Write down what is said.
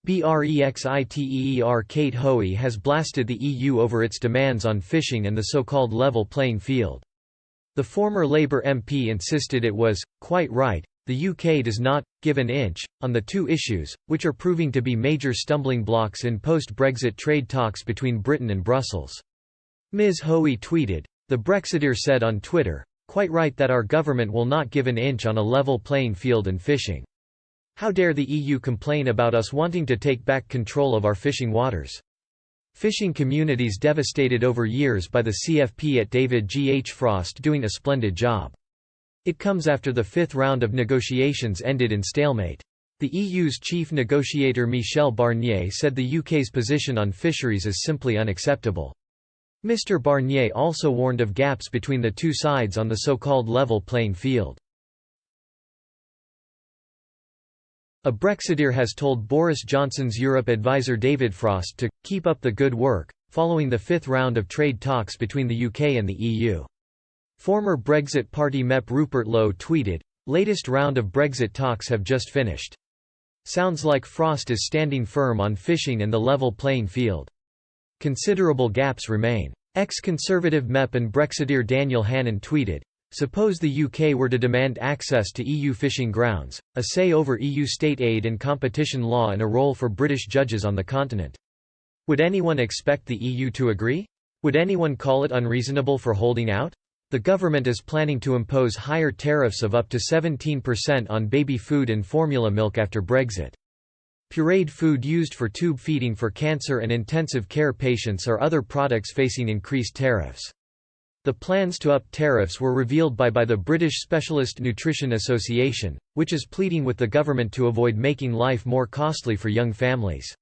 Brexiteer Kate Hoey has blasted the EU over its demands on fishing and the so-called level playing field. The former Labour MP insisted it was, quite right, the UK does not give an inch on the two issues, which are proving to be major stumbling blocks in post-Brexit trade talks between Britain and Brussels. Ms. Hoey tweeted, "The Brexiteer said on Twitter, quite right that our government will not give an inch on a level playing field in fishing. How dare the EU complain about us wanting to take back control of our fishing waters? Fishing communities devastated over years by the CFP at David G. H. Frost doing a splendid job. It comes after the fifth round of negotiations ended in stalemate. The EU's chief negotiator Michel Barnier said the UK's position on fisheries is simply unacceptable. Mr. Barnier also warned of gaps between the two sides on the so-called level playing field. A Brexiteer has told Boris Johnson's Europe advisor David Frost to "keep up the good work," following the fifth round of trade talks between the UK and the EU. Former Brexit Party MEP Rupert Lowe tweeted, "Latest round of Brexit talks have just finished. Sounds like Frost is standing firm on fishing and the level playing field. Considerable gaps remain." Ex-Conservative MEP and Brexiteer Daniel Hannan tweeted, "Suppose the UK were to demand access to EU fishing grounds, a say over EU state aid and competition law and a role for British judges on the continent. Would anyone expect the EU to agree? Would anyone call it unreasonable for holding out? The government is planning to impose higher tariffs of up to 17% on baby food and formula milk after Brexit. Pureed food used for tube feeding for cancer and intensive care patients are other products facing increased tariffs." The plans to up tariffs were revealed by the British Specialist Nutrition Association, which is pleading with the government to avoid making life more costly for young families.